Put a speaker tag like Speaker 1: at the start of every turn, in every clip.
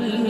Speaker 1: Welcome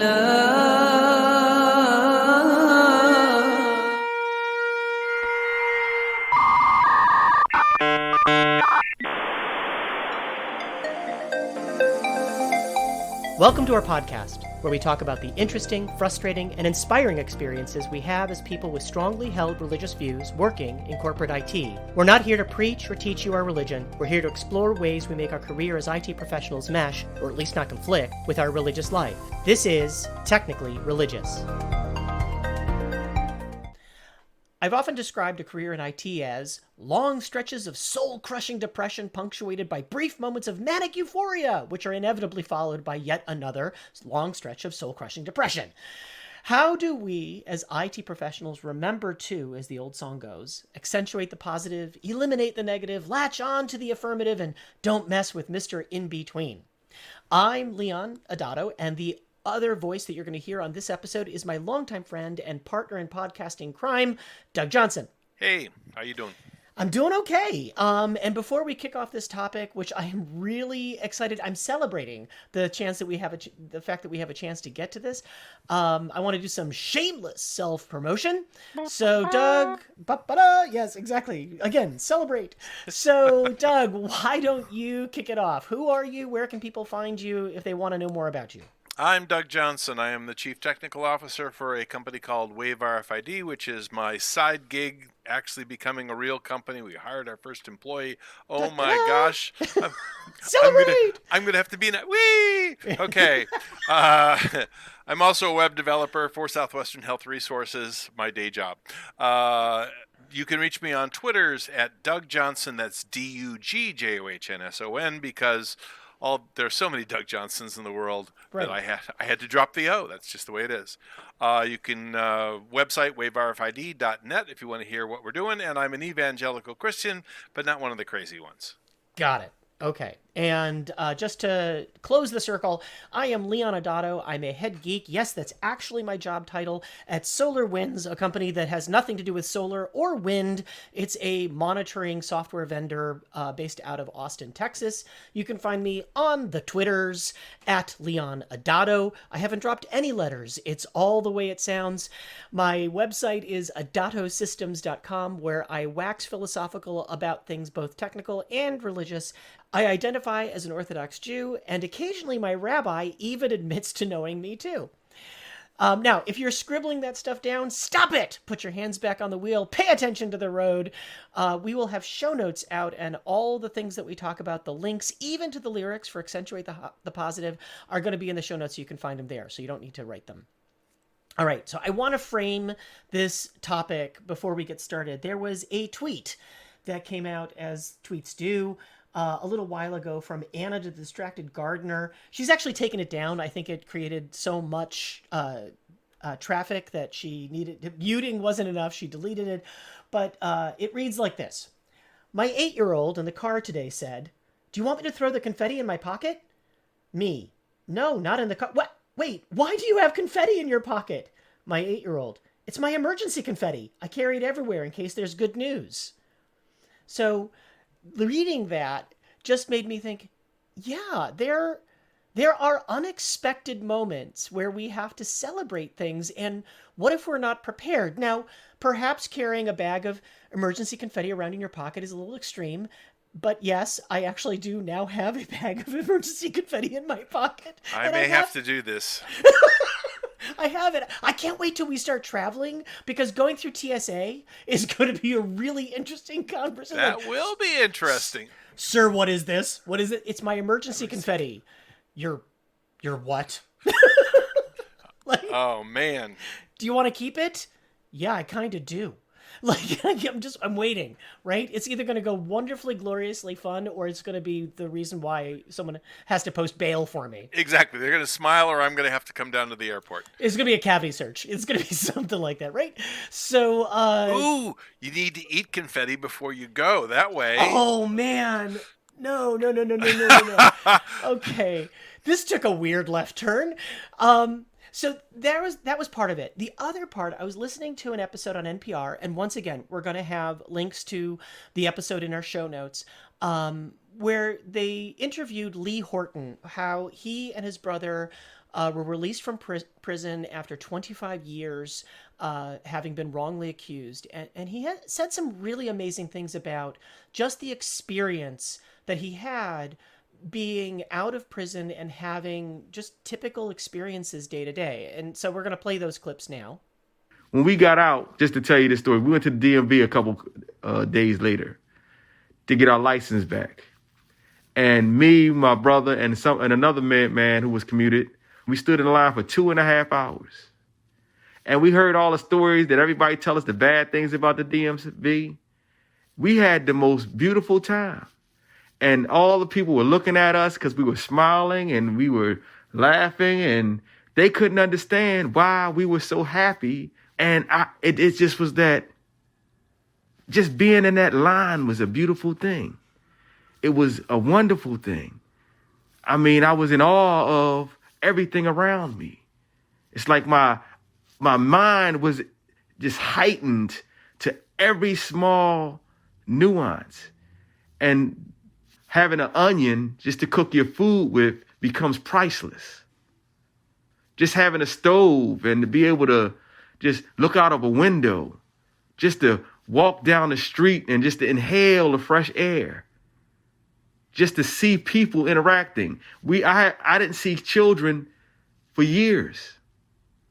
Speaker 1: to our podcast, where we talk about the interesting, frustrating, and inspiring experiences we have as people with strongly held religious views working in corporate IT. We're not here to preach or teach you our religion. We're here to explore ways we make our career as IT professionals mesh, or at least not conflict, with our religious life. This is Technically Religious. I've often described a career in IT as long stretches of soul-crushing depression punctuated by brief moments of manic euphoria, which are inevitably followed by yet another long stretch of soul-crushing depression. How do we, as IT professionals, remember to, as the old song goes, accentuate the positive, eliminate the negative, latch on to the affirmative, and don't mess with Mr. In-Between? I'm Leon Adato, and the other voice that you're going to hear on this episode is my longtime friend and partner in podcasting crime, Doug Johnson.
Speaker 2: Hey, how you doing?
Speaker 1: I'm doing okay. And before we kick off this topic, which I am really excited, I'm celebrating the chance that we have the fact that we have a chance to get to this. I want to do some shameless self-promotion. So, Doug, yes, exactly. Again, celebrate. So, Doug, why don't you kick it off? Who are you? Where can people find you if they want to know more about you?
Speaker 2: I'm Doug Johnson. I am the Chief Technical Officer for a company called Wave RFID, which is my side gig actually becoming a real company. We hired our first employee. Oh my gosh.
Speaker 1: Celebrate!
Speaker 2: I'm going to have to be in a... Whee! Okay. I'm also a web developer for Southwestern Health Resources, my day job. You can reach me on Twitters at Doug Johnson. That's DUGJOHNSON, because there's so many Doug Johnsons in the world that I had to drop the O. That's just the way it is. You can website waverfid.net if you want to hear what we're doing. And I'm an evangelical Christian, but not one of the crazy ones.
Speaker 1: Got it. Okay. And just to close the circle, I am Leon Adato. I'm a head geek. Yes, that's actually my job title at SolarWinds, a company that has nothing to do with solar or wind. It's a monitoring software vendor based out of Austin, Texas. You can find me on the Twitters at Leon Adato. I haven't dropped any letters. It's all the way it sounds. My website is adatosystems.com, where I wax philosophical about things both technical and religious. I identify as an Orthodox Jew, and occasionally my rabbi even admits to knowing me too. Now, if you're scribbling that stuff down, stop it! Put your hands back on the wheel, pay attention to the road. We will have show notes out, and all the things that we talk about, the links, even to the lyrics for Accentuate the Positive, are going to be in the show notes, so you can find them there, so you don't need to write them. All right, so I want to frame this topic before we get started. There was a tweet that came out, as tweets do, a little while ago, from Anna the Distracted Gardener. She's actually taken it down. I think it created so much traffic that she needed... Muting wasn't enough. She deleted it. But it reads like this. My 8-year-old in the car today said, "Do you want me to throw the confetti in my pocket?" Me. No, not in the car. What? Wait, why do you have confetti in your pocket? My 8-year-old. It's my emergency confetti. I carry it everywhere in case there's good news. So reading that just made me think, yeah, there are unexpected moments where we have to celebrate things, and what if we're not prepared? Now, perhaps carrying a bag of emergency confetti around in your pocket is a little extreme, but yes, I actually do now have a bag of emergency confetti in my pocket.
Speaker 2: I may have to do this.
Speaker 1: I have it. I can't wait till we start traveling, because going through TSA is going to be a really interesting conversation.
Speaker 2: That will be interesting.
Speaker 1: Sir, what is this? What is it? It's my emergency confetti. Your what?
Speaker 2: Oh, man.
Speaker 1: Do you want to keep it? Yeah, I kind of do. I'm waiting, right? It's either going to go wonderfully, gloriously fun, or it's going to be the reason why someone has to post bail for me.
Speaker 2: Exactly. They're going to smile, or I'm going to have to come down to the airport.
Speaker 1: It's going to be a cavity search. It's going to be something like that, right? So,
Speaker 2: ooh, you need to eat confetti before you go. That way.
Speaker 1: Oh, man. No. Okay. This took a weird left turn. So that was part of it. The other part, I was listening to an episode on NPR, and once again, we're going to have links to the episode in our show notes, where they interviewed Lee Horton, how he and his brother were released from prison after 25 years, having been wrongly accused. And he had said some really amazing things about just the experience that he had being out of prison and having just typical experiences day to day. And so we're going to play those clips now.
Speaker 3: When we got out, just to tell you the story, we went to the DMV a couple days later to get our license back. And me, my brother, and another man who was commuted, we stood in line for 2.5 hours. And we heard all the stories that everybody tell us, the bad things about the DMV. We had the most beautiful time. And all the people were looking at us because we were smiling and we were laughing, and they couldn't understand why we were so happy. And it just was that, just being in that line was a beautiful thing. It was a wonderful thing. I mean, I was in awe of everything around me. It's like my mind was just heightened to every small nuance. And having an onion just to cook your food with becomes priceless. Just having a stove and to be able to just look out of a window, just to walk down the street and just to inhale the fresh air, just to see people interacting. I didn't see children for years,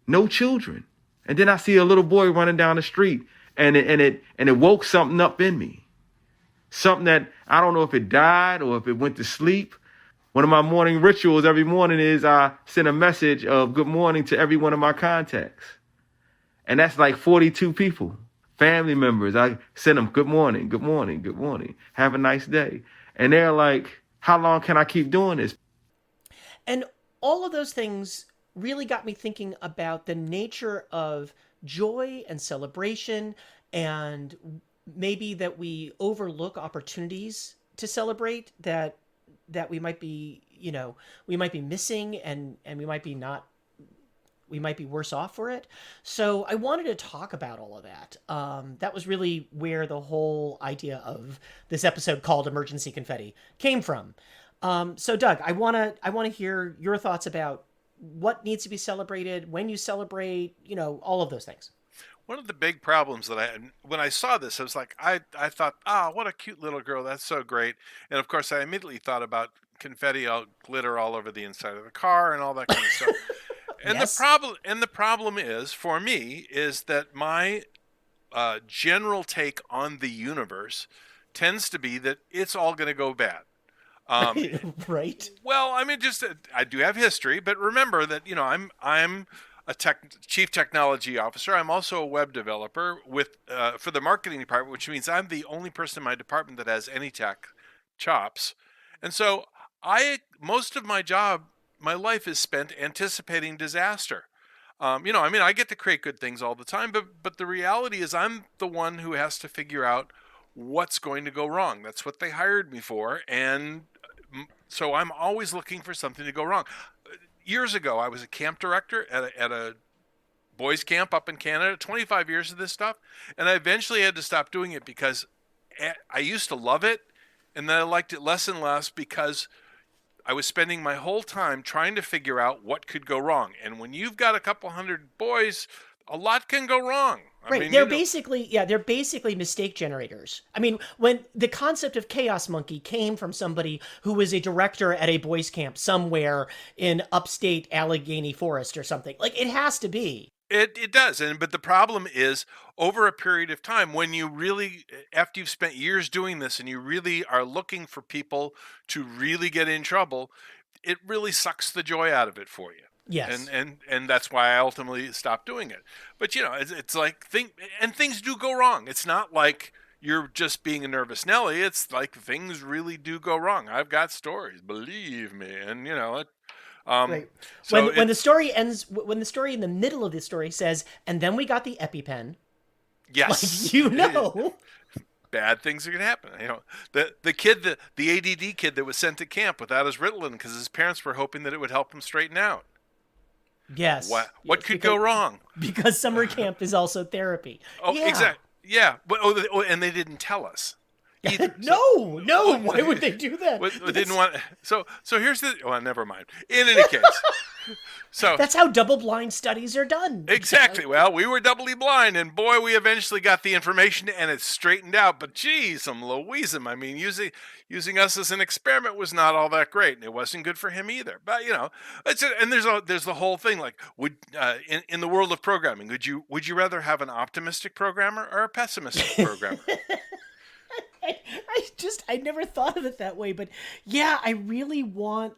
Speaker 3: no children. And then I see a little boy running down the street, and it woke something up in me. Something that I don't know if it died or if it went to sleep. One of my morning rituals every morning is I send a message of good morning to every one of my contacts. And that's like 42 people, family members. I send them good morning, good morning, good morning. Have a nice day. And they're like, how long can I keep doing this?
Speaker 1: And all of those things really got me thinking about the nature of joy and celebration, and maybe that we overlook opportunities to celebrate that we might be, we might be missing, and we might be worse off for it. So I wanted to talk about all of that. That was really where the whole idea of this episode called Emergency Confetti came from. So Doug, I want to hear your thoughts about what needs to be celebrated, when you celebrate, all of those things.
Speaker 2: One of the big problems that when I saw this, I was like, I thought, what a cute little girl. That's so great. And of course, I immediately thought about confetti, glitter all over the inside of the car and all that kind of stuff. And
Speaker 1: Yes.
Speaker 2: the problem is, for me, is that my general take on the universe tends to be that it's all going to go bad.
Speaker 1: Right.
Speaker 2: Well, I mean, I do have history, but remember that I'm a chief technology officer. I'm also a web developer for the marketing department, which means I'm the only person in my department that has any tech chops. And so most of my life is spent anticipating disaster. I get to create good things all the time, but the reality is I'm the one who has to figure out what's going to go wrong. That's what they hired me for. And so I'm always looking for something to go wrong. Years ago, I was a camp director at a boys camp up in Canada, 25 years of this stuff. And I eventually had to stop doing it because I used to love it. And then I liked it less and less because I was spending my whole time trying to figure out what could go wrong. And when you've got a couple hundred boys, a lot can go wrong.
Speaker 1: Right. They're basically mistake generators. I mean, when the concept of Chaos Monkey came from somebody who was a director at a boys camp somewhere in upstate Allegheny Forest or something, like, it has to be.
Speaker 2: It does. But the problem is, over a period of time, when you really, after you've spent years doing this and you really are looking for people to really get in trouble, it really sucks the joy out of it for you.
Speaker 1: Yes.
Speaker 2: And that's why I ultimately stopped doing it. But it's like things do go wrong. It's not like you're just being a nervous Nelly. It's like things really do go wrong. I've got stories, believe me. And
Speaker 1: right.
Speaker 2: So
Speaker 1: when the story ends, when the story in the middle of the story says, and then we got the EpiPen.
Speaker 2: Yes.
Speaker 1: Like,
Speaker 2: bad things are going to happen. The kid, the ADD kid that was sent to camp without his Ritalin because his parents were hoping that it would help him straighten out.
Speaker 1: Yes.
Speaker 2: What could go wrong?
Speaker 1: Because summer camp is also therapy.
Speaker 2: Oh,
Speaker 1: yeah.
Speaker 2: exactly. Yeah. But and they didn't tell us. either.
Speaker 1: No, why would they do that?
Speaker 2: Didn't want. So here's the. Well, never mind. In any case, so
Speaker 1: that's how double-blind studies are done.
Speaker 2: Exactly. Well, we were doubly blind, and boy, we eventually got the information, and it straightened out. But geez, Louisem. I mean, using us as an experiment was not all that great, and it wasn't good for him either. But and there's the whole thing. Like, in the world of programming, would you rather have an optimistic programmer or a pessimistic programmer?
Speaker 1: I never thought of it that way, but yeah, I want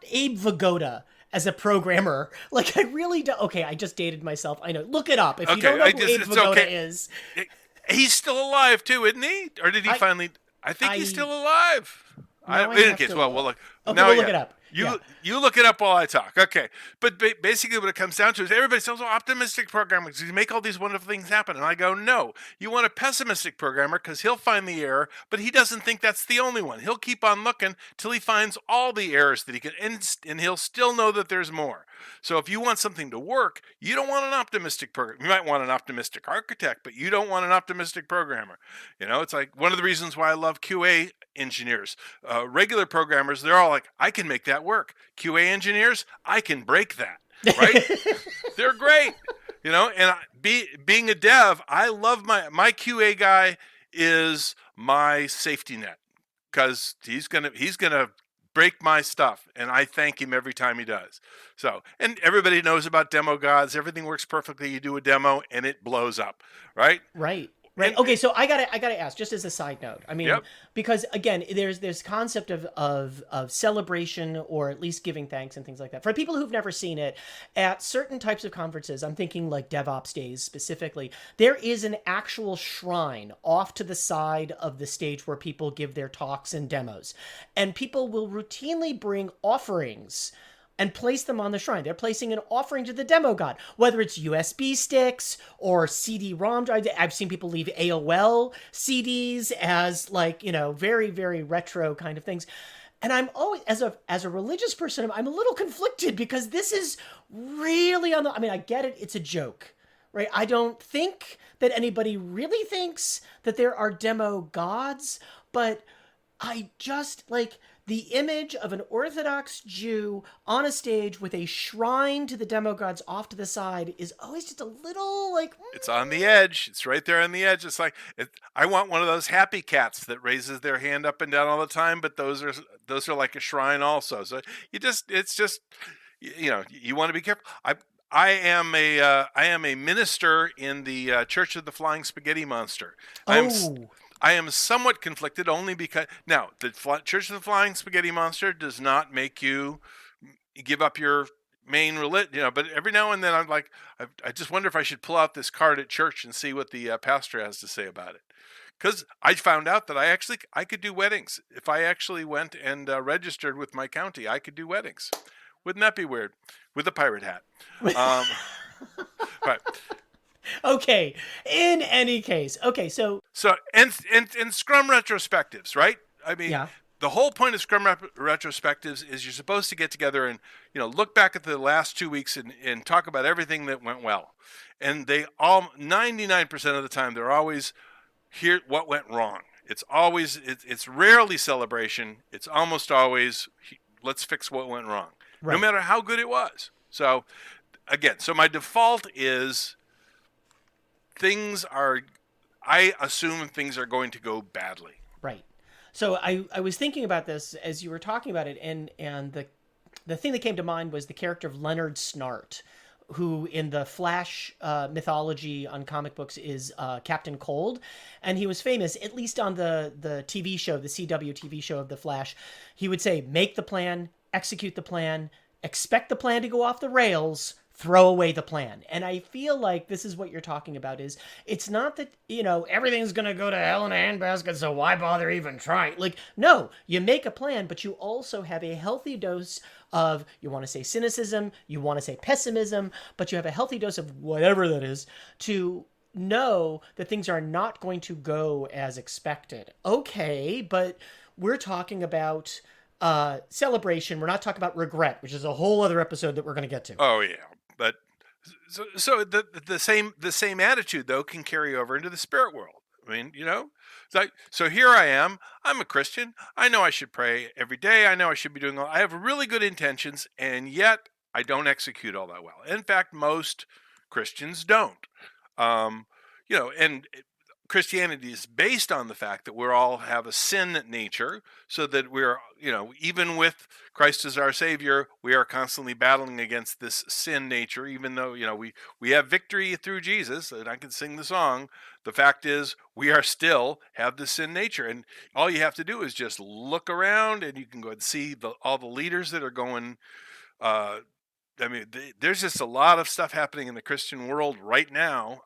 Speaker 1: Abe Vigoda as a programmer. Like, I really do. Okay, I just dated myself. I know. Look it up. If you don't know who Abe Vigoda is.
Speaker 2: He's still alive too, isn't he? Or did he finally? I think he's still alive. In any case, we'll look.
Speaker 1: Okay, we'll look it up.
Speaker 2: You look it up while I talk. Okay. But basically what it comes down to is everybody says, optimistic programmers, you make all these wonderful things happen. And I go, no, you want a pessimistic programmer because he'll find the error, but he doesn't think that's the only one. He'll keep on looking till he finds all the errors that he can, and he'll still know that there's more. So if you want something to work, you don't want an optimistic programmer. You might want an optimistic architect, but you don't want an optimistic programmer. It's like one of the reasons why I love QA engineers. Regular programmers, they're all like, I can make that work. QA engineers, I can break that, right? They're great, and being a dev, I love my QA guy is my safety net because he's gonna break my stuff, and I thank him every time he does. So, and everybody knows about demo gods. Everything works perfectly. You do a demo and it blows up, right?
Speaker 1: Right. Okay, so I gotta ask, just as a side note. I mean, because again, there's concept of celebration, or at least giving thanks and things like that. For people who've never seen it, at certain types of conferences, I'm thinking like DevOps days specifically, there is an actual shrine off to the side of the stage where people give their talks and demos, and people will routinely bring offerings and place them on the shrine. They're placing an offering to the demo god, whether it's USB sticks or CD-ROM drives. I've seen people leave AOL CDs as very, very retro kind of things. And I'm always, as a religious person, I'm a little conflicted because this is really I get it. It's a joke, right? I don't think that anybody really thinks that there are demo gods, but I just the image of an Orthodox Jew on a stage with a shrine to the demo gods off to the side is always just a little
Speaker 2: It's on the edge. It's right there on the edge. It's like, I want one of those happy cats that raises their hand up and down all the time, but those are like a shrine also. So you want to be careful. I am a minister in the Church of the Flying Spaghetti Monster. I am somewhat conflicted only because now the Church of the Flying Spaghetti Monster does not make you give up your main religion, but every now and then I'm like, I just wonder if I should pull out this card at church and see what the pastor has to say about it. Because I found out that I could do weddings. If I actually went and registered with my county, I could do weddings. Wouldn't that be weird? With a pirate hat. Right.
Speaker 1: Okay. In any case, okay. So
Speaker 2: and Scrum Retrospectives, right? I mean, the whole point of Scrum Retrospectives is you're supposed to get together and look back at the last 2 weeks and talk about everything that went well. And 99% of the time they're always here what went wrong. It's rarely celebration. It's almost always let's fix what went wrong, no matter how good it was. So again, my default is. I assume things are going to go badly. Right.
Speaker 1: So I was thinking about this as you were talking about it, and the thing that came to mind was the character of Leonard Snart, who in the Flash mythology on comic books is Captain Cold. And he was famous, at least on the TV show, the CW TV show of the Flash. He would say, make the plan, execute the plan, expect the plan to go off the rails, throw away the plan. And I feel like this is what you're talking about is it's not that, everything's going to go to hell in a handbasket, so why bother even trying? No, you make a plan, but you also have a healthy dose of, you want to say cynicism, you want to say pessimism, but you have a healthy dose of whatever that is to know that things are not going to go as expected. Okay, but we're talking about celebration. We're not talking about regret, which is a whole other episode that we're going to get to.
Speaker 2: Oh, yeah. But so the same attitude though can carry over into the spirit world. I mean, so here I am. I'm a Christian. I know I should pray every day. I know I should be doing I have really good intentions, and yet I don't execute all that well. In fact, most Christians don't. Um, and Christianity is based on the fact that we all have a sin nature, so that we're, even with Christ as our Savior, we are constantly battling against this sin nature, even though, we have victory through Jesus, and I can sing the song. The fact is, we are still have the sin nature. And all you have to do is just look around, and you can go and see all the leaders that are going, I mean, there's just a lot of stuff happening in the Christian world right now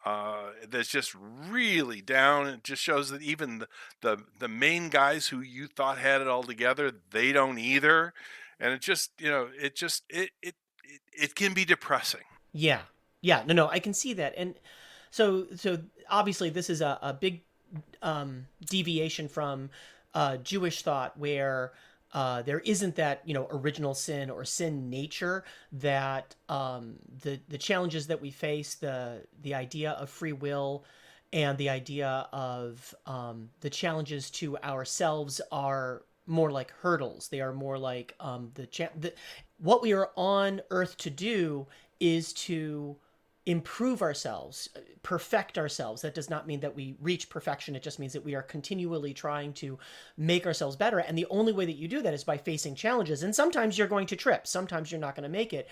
Speaker 2: that's just really down. It just shows that even the main guys who you thought had it all together, they don't either. And it just, it can be depressing.
Speaker 1: Yeah. Yeah. No, I can see that. And so obviously this is a big deviation from Jewish thought, where there isn't that, original sin or sin nature, that the challenges that we face, the idea of free will and the idea of the challenges to ourselves are more like hurdles. They are more like what we are on earth to do is to improve ourselves, perfect ourselves. That does not mean that we reach perfection. It just means that we are continually trying to make ourselves better. And the only way that you do that is by facing challenges. And sometimes you're going to trip. Sometimes you're not going to make it.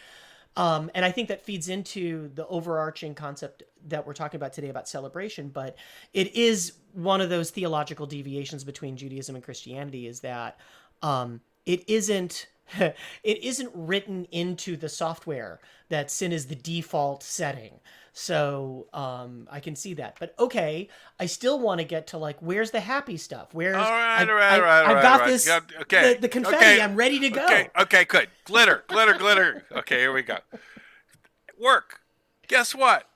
Speaker 1: And I think that feeds into the overarching concept that we're talking about today about celebration. But it is one of those theological deviations between Judaism and Christianity, is that it isn't written into the software that sin is the default setting. So I can see that. But okay, I still want to get to where's the happy stuff? Where's I've got this.
Speaker 2: Okay.
Speaker 1: The confetti.
Speaker 2: Okay.
Speaker 1: I'm ready to go.
Speaker 2: Okay, good. Glitter. Okay, here we go. Work. Guess what?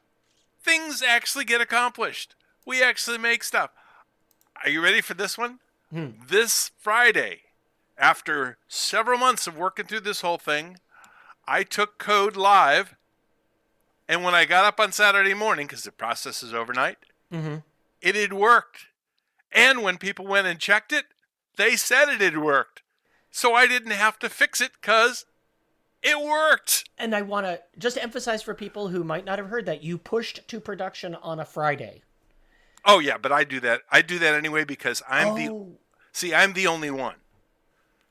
Speaker 2: Things actually get accomplished. We actually make stuff. Are you ready for this one? This Friday, after several months of working through this whole thing, I took code live, and when I got up on Saturday morning, because the process is overnight, it had worked. And when people went and checked it, they said it had worked. So I didn't have to fix it because it worked.
Speaker 1: And I want to just emphasize for people who might not have heard that you pushed to production on a Friday.
Speaker 2: Oh, yeah, but I do that. I do that anyway because I'm the only one.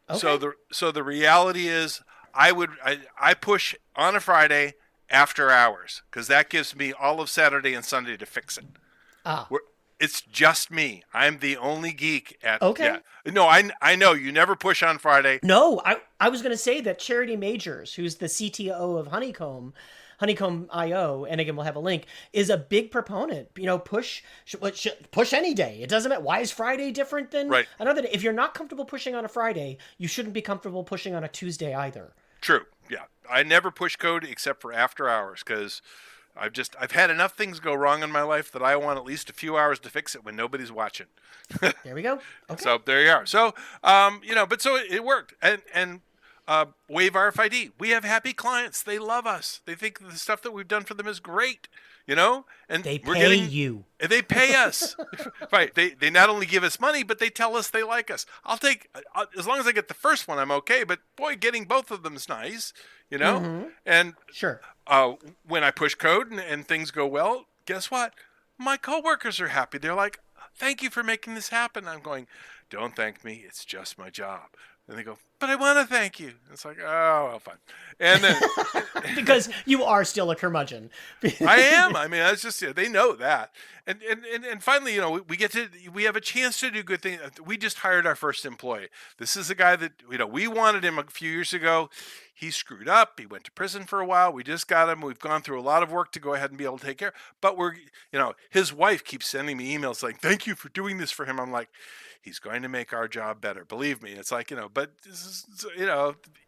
Speaker 2: Okay. So the reality is I push on a Friday after hours, because that gives me all of Saturday and Sunday to fix it. It's just me. I'm the only geek at. Okay. Yeah. No, I know you never push on Friday.
Speaker 1: No, I was going to say that Charity Majors, who's the CTO of Honeycomb IO, and again we'll have a link, is a big proponent. Push any day. It doesn't matter. Why is Friday different than another day? If you're not comfortable pushing on a Friday, you shouldn't be comfortable pushing on a Tuesday either.
Speaker 2: True. Yeah, I never push code except for after hours, because I've had enough things go wrong in my life that I want at least a few hours to fix it when nobody's watching.
Speaker 1: There we go. Okay.
Speaker 2: So there you are. So but so it worked. And Wave RFID, we have happy clients. They love us. They think the stuff that we've done for them is great. And
Speaker 1: they pay you.
Speaker 2: They pay us. Right. They not only give us money, but they tell us they like us. I'll take, as long as I get the first one, I'm okay. But boy, getting both of them is nice, And
Speaker 1: sure.
Speaker 2: When I push code and things go well, guess what? My coworkers are happy. They're like, thank you for making this happen. I'm going, don't thank me. It's just my job. And they go, but I want to thank you. It's like, oh, well, fine. And then
Speaker 1: because you are still a curmudgeon.
Speaker 2: I am. I mean, that's just, they know that. And finally, we have a chance to do good things. We just hired our first employee. This is a guy that, we wanted him a few years ago. He screwed up. He went to prison for a while. We just got him. We've gone through a lot of work to go ahead and be able to take care. But his wife keeps sending me emails like, thank you for doing this for him. I'm like, he's going to make our job better. Believe me. It's like, but this is,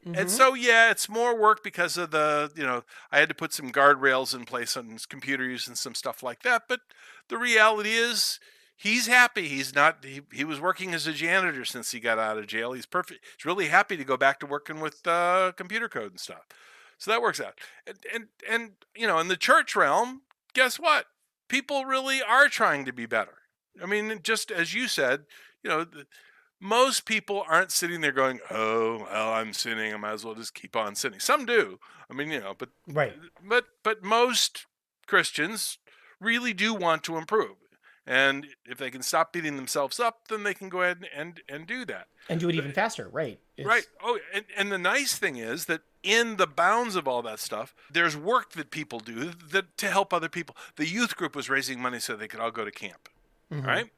Speaker 2: and so, yeah, it's more work because of the, I had to put some guardrails in place on his computer use and some stuff like that. But the reality is he's happy. He's not, he was working as a janitor since he got out of jail. He's perfect. He's really happy to go back to working with computer code and stuff. So that works out. And in the church realm, guess what? People really are trying to be better. I mean, just as you said, you know, most people aren't sitting there going, "Oh, well, I'm sinning. I might as well just keep on sinning." Some do. I mean, you know,
Speaker 1: Right.
Speaker 2: but most Christians really do want to improve. And if they can stop beating themselves up, then they can go ahead and do that.
Speaker 1: And do it even faster. Right.
Speaker 2: Right. Oh, and the nice thing is that in the bounds of all that stuff, there's work that people do that to help other people. The youth group was raising money so they could all go to camp.
Speaker 1: Mm-hmm.
Speaker 2: Right.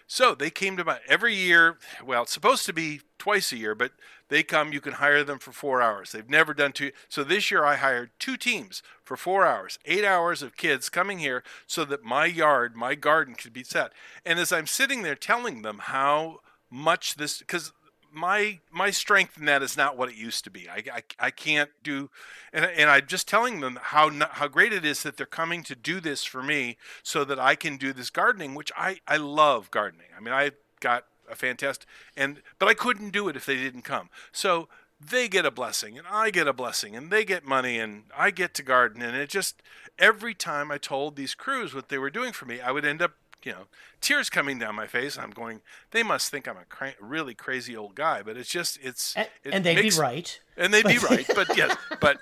Speaker 2: So they came to my every year. Well, it's supposed to be twice a year, but they come. You can hire them for 4 hours. They've never done two. So this year I hired 2 teams for 4 hours, 8 hours of kids coming here so that my yard, my garden could be set. And as I'm sitting there telling them how much this, because my strength in that is not what it used to be. I can't do, and I'm just telling them how great it is that they're coming to do this for me so that I can do this gardening, which I love gardening. I mean, I got a fantastic, but I couldn't do it if they didn't come. So they get a blessing and I get a blessing and they get money and I get to garden. And it just, every time I told these crews what they were doing for me, I would end up, tears coming down my face. I'm going, they must think I'm a really crazy old guy, but it's just,
Speaker 1: and they'd be right.
Speaker 2: And they'd be right. But yes, but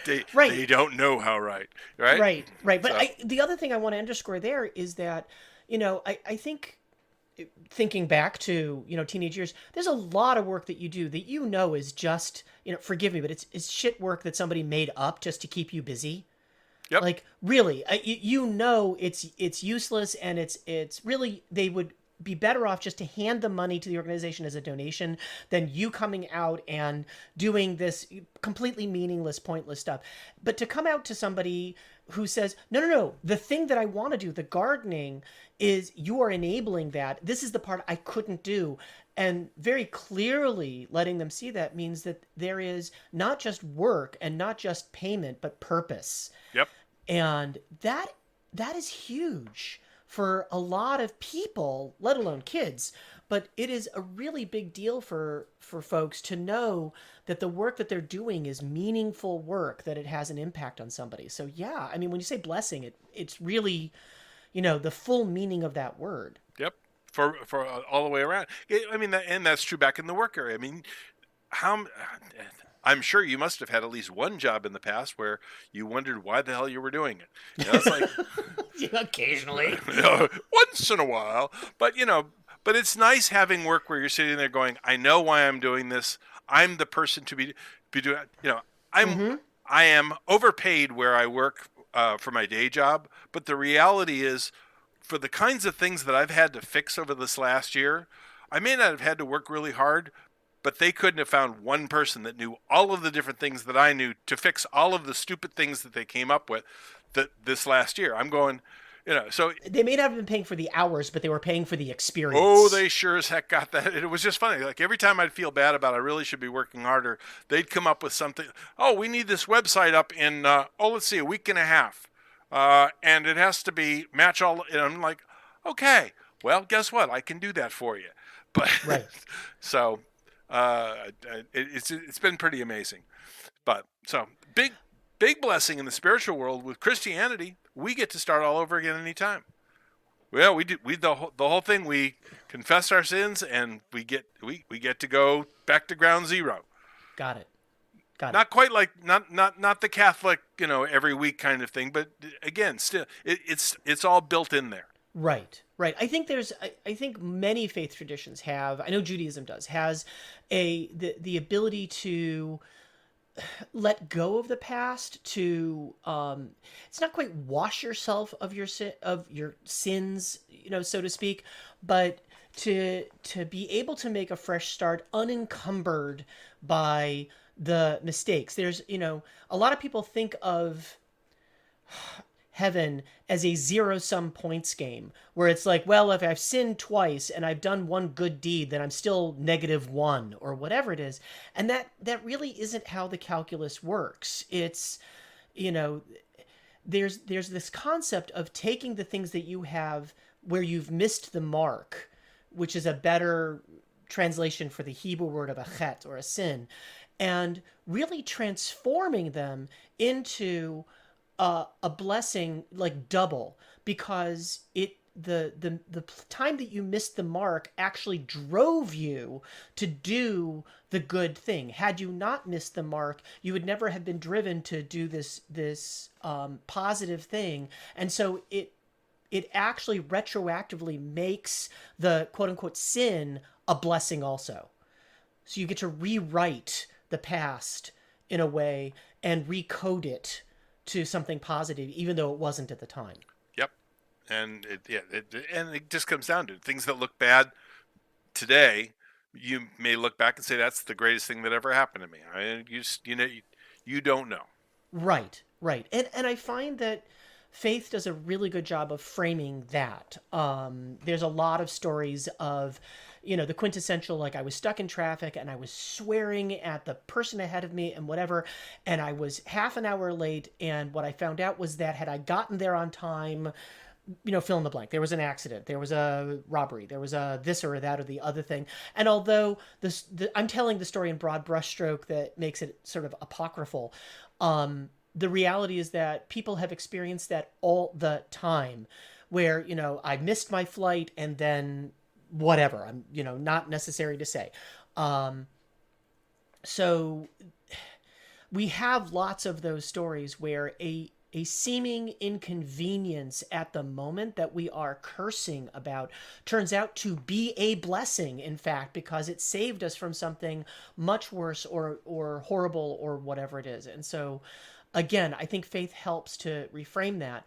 Speaker 2: they don't know how right.
Speaker 1: Right. But so. The other thing I want to underscore there is that, I think thinking back to, teenage years, there's a lot of work that you do that, is just, forgive me, but it's shit work that somebody made up just to keep you busy.
Speaker 2: Yep.
Speaker 1: Like really, it's useless, and it's really, they would be better off just to hand the money to the organization as a donation than you coming out and doing this completely meaningless, pointless stuff. But to come out to somebody who says, no, the thing that I want to do, the gardening, is you are enabling that. This is the part I couldn't do. And very clearly letting them see that means that there is not just work and not just payment, but purpose.
Speaker 2: Yep.
Speaker 1: And that is huge for a lot of people, let alone kids. But it is a really big deal for folks to know that the work that they're doing is meaningful work, that it has an impact on somebody. So yeah, I mean, when you say blessing, it's really, the full meaning of that word.
Speaker 2: Yep. For all the way around. I mean, and that's true back in the work area. I mean, I'm sure you must have had at least one job in the past where you wondered why the hell you were doing it. It's like
Speaker 1: occasionally,
Speaker 2: once in a while. But but it's nice having work where you're sitting there going, I know why I'm doing this. I'm the person to be doing. I am overpaid where I work for my day job. But the reality is, for the kinds of things that I've had to fix over this last year, I may not have had to work really hard, but they couldn't have found one person that knew all of the different things that I knew to fix all of the stupid things that they came up with this last year. I'm going, so
Speaker 1: they may not have been paying for the hours, but they were paying for the experience.
Speaker 2: Oh, they sure as heck got that. It was just funny. Like every time I'd feel bad about I really should be working harder, they'd come up with something. Oh, we need this website up in, let's see, a week and a half. And it has to be match all. And I'm like, okay, well, guess what? I can do that for you. But
Speaker 1: right.
Speaker 2: So it's been pretty amazing. But so big blessing in the spiritual world with Christianity. We get to start all over again anytime. Well, we the whole thing. We confess our sins and we get to go back to ground zero.
Speaker 1: Got it.
Speaker 2: Not quite like not the Catholic, every week kind of thing, but again, still it's all built in there.
Speaker 1: Right. I think many faith traditions have, I know Judaism has the ability to let go of the past, to it's not quite wash yourself of your sins, so to speak, but to be able to make a fresh start unencumbered by the mistakes. There's, a lot of people think of heaven as a zero-sum points game, where it's like, well, if I've sinned twice and I've done one good deed, then I'm still -1 or whatever it is. And that really isn't how the calculus works. It's, there's this concept of taking the things that you have where you've missed the mark, which is a better translation for the Hebrew word of a chet, or a sin, and really transforming them into a blessing, like double, because the time that you missed the mark actually drove you to do the good thing. Had you not missed the mark, you would never have been driven to do this positive thing. And so it actually retroactively makes the quote unquote sin a blessing also. So you get to rewrite the past in a way and recode it to something positive, even though it wasn't at the time.
Speaker 2: Yep. And it just comes down to it. Things that look bad today, you may look back and say that's the greatest thing that ever happened to me. You don't know.
Speaker 1: Right. And I find that Faith does a really good job of framing that. There's a lot of stories of, the quintessential, like I was stuck in traffic and I was swearing at the person ahead of me and whatever, and I was half an hour late, and what I found out was that had I gotten there on time, fill in the blank, there was an accident, there was a robbery, there was a this or that or the other thing. And although I'm telling the story in broad brushstroke that makes it sort of apocryphal, the reality is that people have experienced that all the time where, I missed my flight and then whatever, I'm, not necessary to say. So we have lots of those stories where a seeming inconvenience at the moment that we are cursing about turns out to be a blessing, in fact, because it saved us from something much worse or horrible or whatever it is. And so, again, I think Faith helps to reframe that.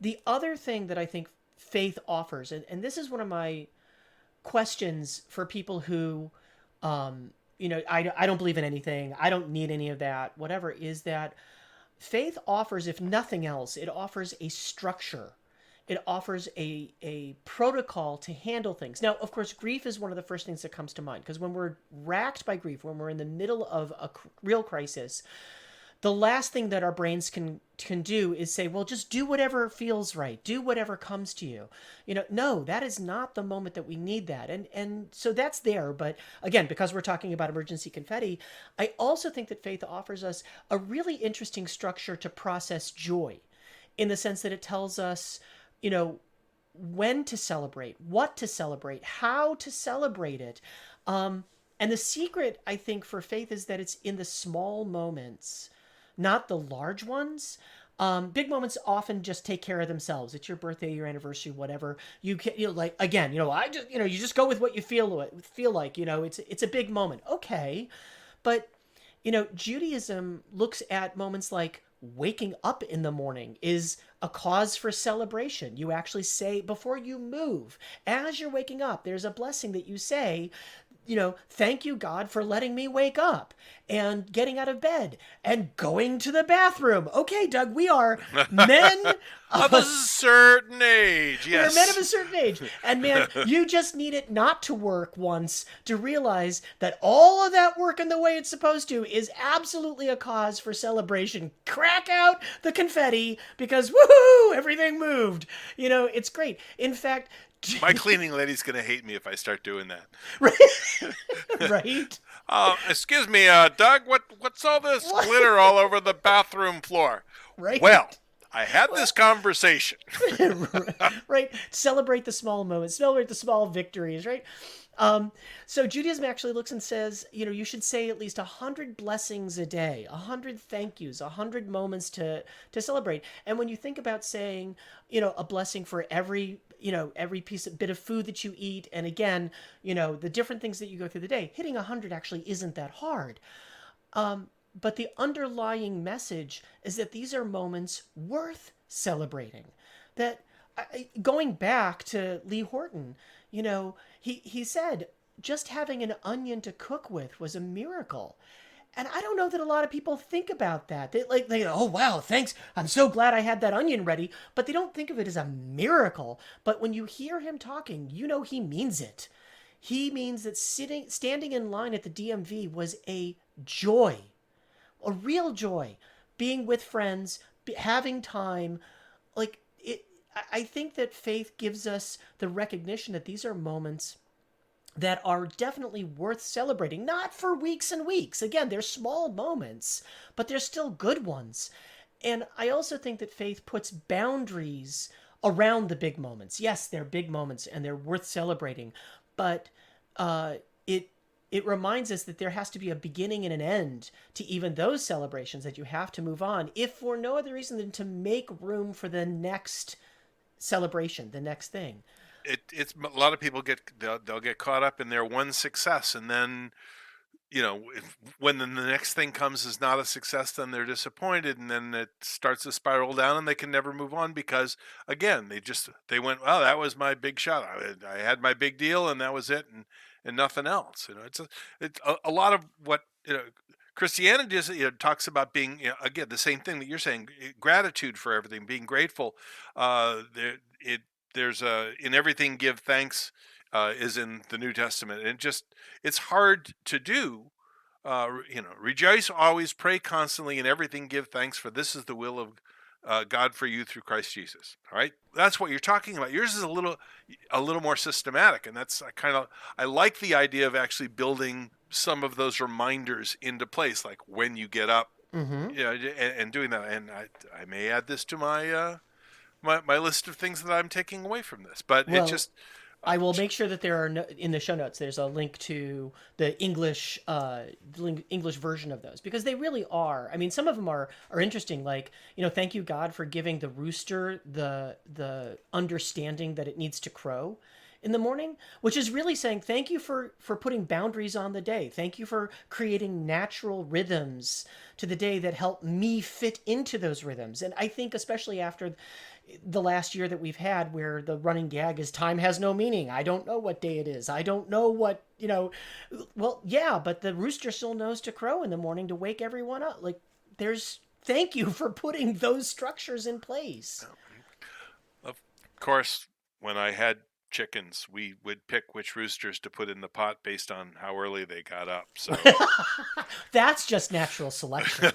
Speaker 1: The other thing that I think Faith offers, and this is one of my questions for people who, I don't believe in anything, I don't need any of that, whatever, is that Faith offers, if nothing else, it offers a structure. It offers a protocol to handle things. Now, of course, grief is one of the first things that comes to mind, because when we're racked by grief, when we're in the middle of a real crisis, the last thing that our brains can do is say, well, just do whatever feels right. Do whatever comes to you. No, that is not the moment that we need that. And so that's there. But again, because we're talking about emergency confetti, I also think that Faith offers us a really interesting structure to process joy, in the sense that it tells us, when to celebrate, what to celebrate, how to celebrate it. And the secret, I think, for Faith is that it's in the small moments, not the large ones. Big moments often just take care of themselves. It's your birthday, your anniversary, whatever. You can, I just, you just go with what you feel like. It's a big moment, okay, but Judaism looks at moments like waking up in the morning is a cause for celebration. You actually say before you move, as you're waking up, there's a blessing that you say. Thank you, God, for letting me wake up and getting out of bed and going to the bathroom. Okay, Doug, we are men
Speaker 2: of a certain age. Yes.
Speaker 1: We're men of a certain age. And man, you just need it not to work once to realize that all of that working the way it's supposed to is absolutely a cause for celebration. Crack out the confetti because woohoo, everything moved. It's great. In fact,
Speaker 2: my cleaning lady's going to hate me if I start doing that.
Speaker 1: Right.
Speaker 2: Excuse me, Doug, what's all this glitter all over the bathroom floor?
Speaker 1: Right.
Speaker 2: Well, I had this conversation.
Speaker 1: Right. Celebrate the small moments. Celebrate the small victories, right? So Judaism actually looks and says, you should say at least 100 blessings a day, 100 thank yous, 100 moments to celebrate. And when you think about saying, a blessing for every bit of food that you eat, and again, the different things that you go through the day, hitting 100 actually isn't that hard. But the underlying message is that these are moments worth celebrating. That going back to Lee Horton, he said just having an onion to cook with was a miracle. And I don't know that a lot of people think about that. They oh, wow, thanks. I'm so glad I had that onion ready. But they don't think of it as a miracle. But when you hear him talking, he means it. He means that standing in line at the DMV was a joy, a real joy. Being with friends, having time, I think that Faith gives us the recognition that these are moments that are definitely worth celebrating, not for weeks and weeks. Again, they're small moments, but they're still good ones. And I also think that Faith puts boundaries around the big moments. Yes, they're big moments and they're worth celebrating, but it reminds us that there has to be a beginning and an end to even those celebrations, that you have to move on, if for no other reason than to make room for the next celebration, the next thing.
Speaker 2: It's a lot of people they'll get caught up in their one success, and then when the next thing comes is not a success, then they're disappointed, and then it starts to spiral down, and they can never move on because, again, they went, well, that was my big shot. I had my big deal, and that was it, and nothing else. It's a lot of what Christianity is. Talks about being, again, the same thing that you're saying, gratitude for everything, being grateful. There's in everything give thanks. Is in the New Testament, and it's hard to do. Rejoice always, pray constantly, in everything give thanks, for this is the will of God for you through Christ Jesus. All right, that's what you're talking about. Yours is a little more systematic, and that's I like the idea of actually building some of those reminders into place, like when you get up, and doing that. And I may add this to my my list of things that I'm taking away from this, but
Speaker 1: I will make sure that there are in the show notes. There's a link to the English version of those, because they really are. I mean, some of them are interesting. Like, thank you God for giving the rooster the understanding that it needs to crow in the morning, which is really saying thank you for putting boundaries on the day. Thank you for creating natural rhythms to the day that help me fit into those rhythms. And I think especially after the last year that we've had, where the running gag is time has no meaning. I don't know what day it is. I don't know what, well, yeah, but the rooster still knows to crow in the morning to wake everyone up. Like, thank you for putting those structures in place.
Speaker 2: Of course, when I had chickens, we would pick which roosters to put in the pot based on how early they got up. So
Speaker 1: that's just natural selection.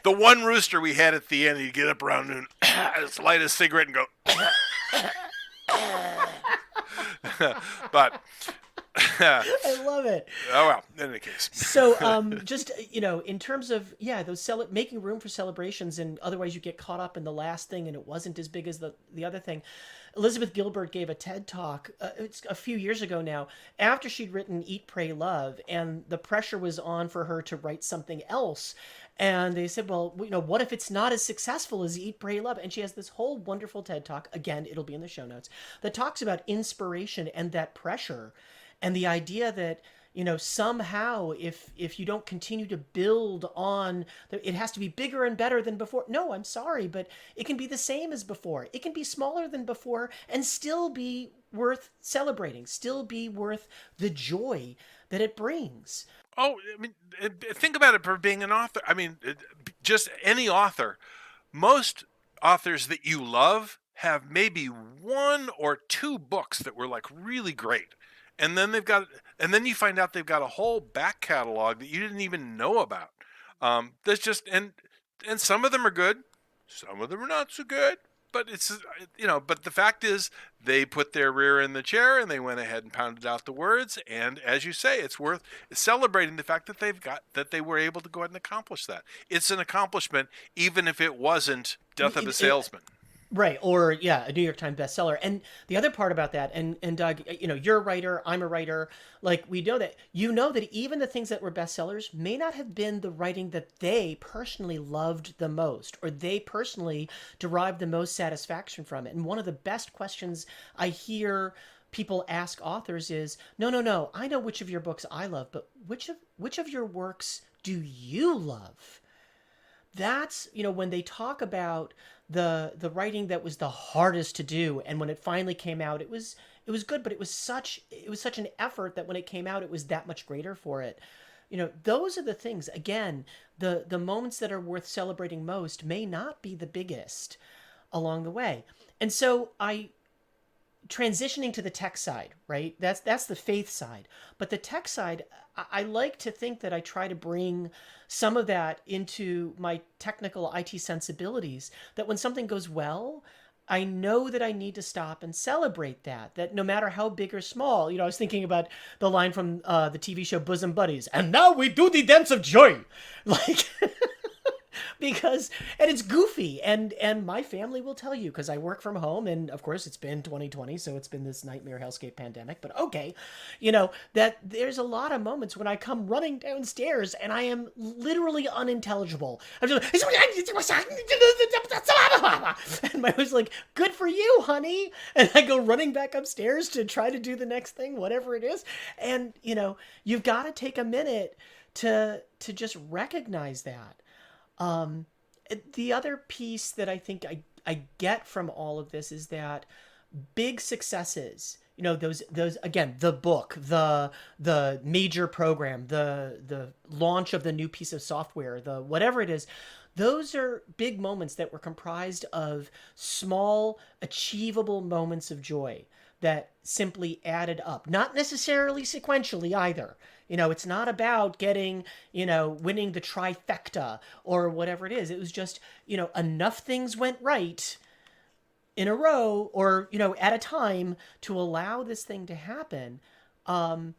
Speaker 2: The one rooster we had at the end, he'd get up around noon, light a cigarette and go. But
Speaker 1: I love it.
Speaker 2: Oh, well, in any case.
Speaker 1: So just, in terms of, those making room for celebrations, and otherwise you get caught up in the last thing and it wasn't as big as the other thing. Elizabeth Gilbert gave a TED Talk it's a few years ago now, after she'd written Eat, Pray, Love, and the pressure was on for her to write something else. And they said, well, what if it's not as successful as Eat, Pray, Love? And she has this whole wonderful TED Talk, again, it'll be in the show notes, that talks about inspiration and that pressure, and the idea that, somehow if you don't continue to build on, it has to be bigger and better than before. No, I'm sorry, but it can be the same as before. It can be smaller than before and still be worth celebrating, still be worth the joy that it brings.
Speaker 2: Oh, I mean, think about it for being an author. I mean, just any author. Most authors that you love have maybe one or two books that were like really great. And then you find out they've got a whole back catalog that you didn't even know about. There's just, and some of them are good, some of them are not so good. But but the fact is, they put their rear in the chair and they went ahead and pounded out the words. And as you say, it's worth celebrating the fact that they were able to go ahead and accomplish that. It's an accomplishment, even if it wasn't Death of a Salesman.
Speaker 1: Right. Or, a New York Times bestseller. And the other part about that, and Doug, you're a writer, I'm a writer, like, we know that, even the things that were bestsellers may not have been the writing that they personally loved the most, or they personally derived the most satisfaction from it. And one of the best questions I hear people ask authors is, no, I know which of your books I love, but which of your works do you love? That's, when they talk about the writing that was the hardest to do, and when it finally came out, it was good, but it was such an effort that when it came out, it was that much greater for it. Those are the things, again, the moments that are worth celebrating most may not be the biggest along the way. And so transitioning to the tech side, right? That's the faith side. But the tech side, I like to think that I try to bring some of that into my technical IT sensibilities, that when something goes well, I know that I need to stop and celebrate that no matter how big or small. I was thinking about the line from the TV show Bosom Buddies, and now we do the dance of joy. Like, because, and it's goofy, and my family will tell you, because I work from home, and of course it's been 2020, so it's been this nightmare hellscape pandemic, but okay, that there's a lot of moments when I come running downstairs and I am literally unintelligible. I'm just and my wife's like, good for you, honey, and I go running back upstairs to try to do the next thing, whatever it is. And you've got to take a minute to just recognize that. The other piece that I think I get from all of this is that big successes, those again, the book, the major program, the launch of the new piece of software, the whatever it is, those are big moments that were comprised of small, achievable moments of joy that simply added up. Not necessarily sequentially either. It's not about getting, winning the trifecta or whatever it is. It was just, enough things went right in a row or, at a time to allow this thing to happen. And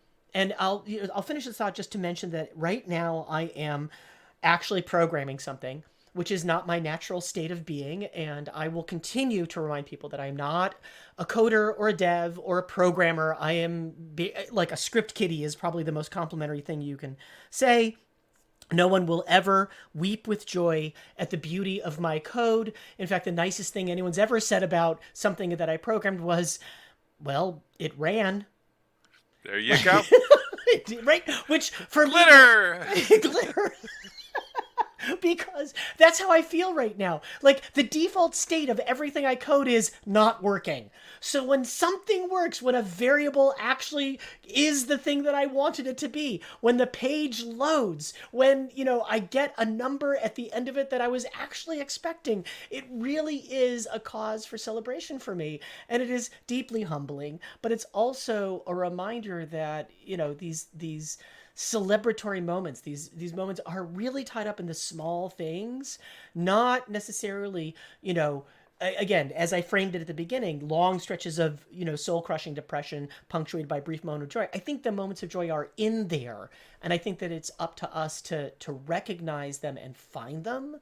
Speaker 1: I'll finish this thought just to mention that right now I am actually programming something, which is not my natural state of being. And I will continue to remind people that I'm not a coder or a dev or a programmer. I am like a script kiddie is probably the most complimentary thing you can say. No one will ever weep with joy at the beauty of my code. In fact, the nicest thing anyone's ever said about something that I programmed was, well, it ran.
Speaker 2: There you go.
Speaker 1: Right? Which for
Speaker 2: glitter.
Speaker 1: Me, glitter. Because that's how I feel right now. Like the default state of everything I code is not working. So when something works, when a variable actually is the thing that I wanted it to be, when the page loads, when, I get a number at the end of it that I was actually expecting, it really is a cause for celebration for me. And it is deeply humbling, but it's also a reminder that, these celebratory moments, these moments are really tied up in the small things, not necessarily, again, as I framed it at the beginning, long stretches of, soul-crushing depression punctuated by brief moment of joy. I think the moments of joy are in there, and I think that it's up to us to recognize them and find them,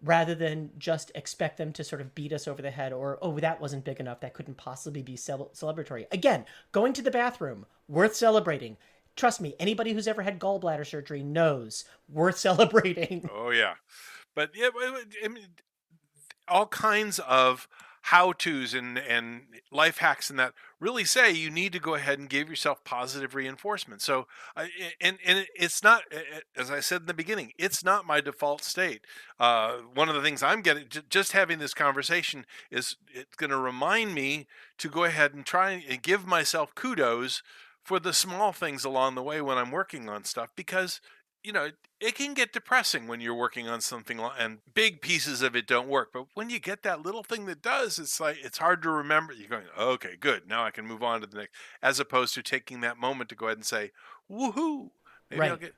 Speaker 1: rather than just expect them to sort of beat us over the head or, oh, that wasn't big enough, that couldn't possibly be celebratory. Again, going to the bathroom, worth celebrating. Trust me, anybody who's ever had gallbladder surgery knows worth celebrating.
Speaker 2: Oh, yeah. But yeah, I mean, all kinds of how-tos and life hacks and that really say you need to go ahead and give yourself positive reinforcement. So, and it's not, as I said in the beginning, it's not my default state. One of the things I'm getting, just having this conversation it's going to remind me to go ahead and try and give myself kudos for the small things along the way when I'm working on stuff, because it can get depressing when you're working on something and big pieces of it don't work. But when you get that little thing that does, it's like it's hard to remember. You're going, okay, good, now I can move on to the next, as opposed to taking that moment to go ahead and say, woohoo, maybe
Speaker 1: right.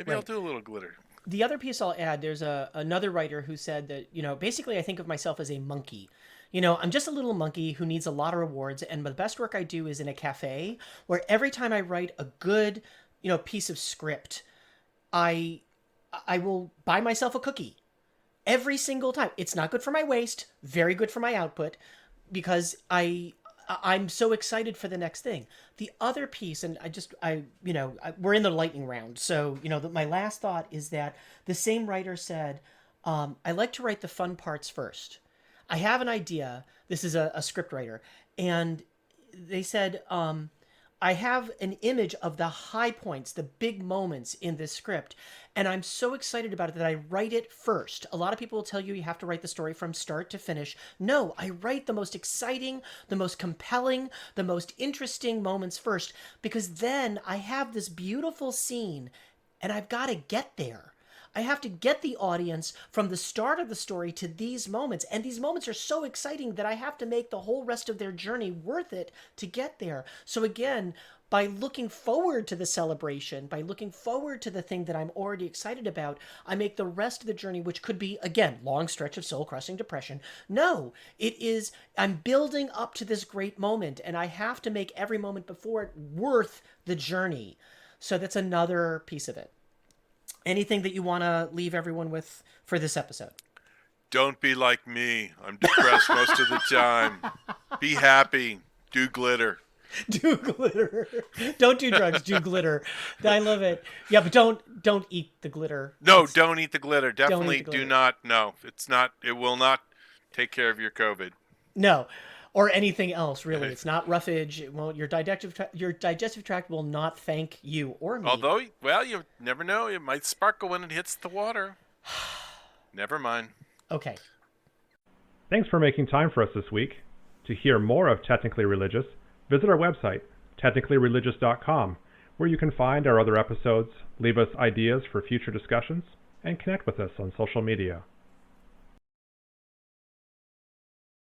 Speaker 2: I'll do a little glitter.
Speaker 1: The other piece I'll add, there's another writer who said that, basically I think of myself as a monkey. I'm just a little monkey who needs a lot of rewards, and the best work I do is in a cafe, where every time I write a good, piece of script, I will buy myself a cookie. Every single time. It's not good for my waste, very good for my output, because I'm so excited for the next thing. The other piece, and we're in the lightning round, so, my last thought is that the same writer said, I like to write the fun parts first. I have an idea. This is a script writer. And they said, I have an image of the high points, the big moments in this script. And I'm so excited about it that I write it first. A lot of people will tell you have to write the story from start to finish. No, I write the most exciting, the most compelling, the most interesting moments first, because then I have this beautiful scene and I've got to get there. I have to get the audience from the start of the story to these moments. And these moments are so exciting that I have to make the whole rest of their journey worth it to get there. So again, by looking forward to the celebration, by looking forward to the thing that I'm already excited about, I make the rest of the journey, which could be, again, long stretch of soul-crushing depression. No, it is, I'm building up to this great moment, and I have to make every moment before it worth the journey. So that's another piece of it. Anything that you want to leave everyone with for this episode?
Speaker 2: Don't be like me. I'm depressed most of the time. Be happy. Do glitter.
Speaker 1: Do glitter. Don't do drugs. Do glitter. I love it. Yeah, but don't eat the glitter.
Speaker 2: No, don't eat the glitter. Definitely
Speaker 1: the glitter.
Speaker 2: do not. No, it's not. It will not take care of your COVID.
Speaker 1: No, or anything else. Really, it's not roughage. It won't. Your digestive tract will not thank you or me.
Speaker 2: Although, well, you never know. It might sparkle when it hits the water. Never mind.
Speaker 1: Okay.
Speaker 4: Thanks for making time for us this week. To hear more of Technically Religious, visit our website, technicallyreligious.com, where you can find our other episodes, leave us ideas for future discussions, and connect with us on social media.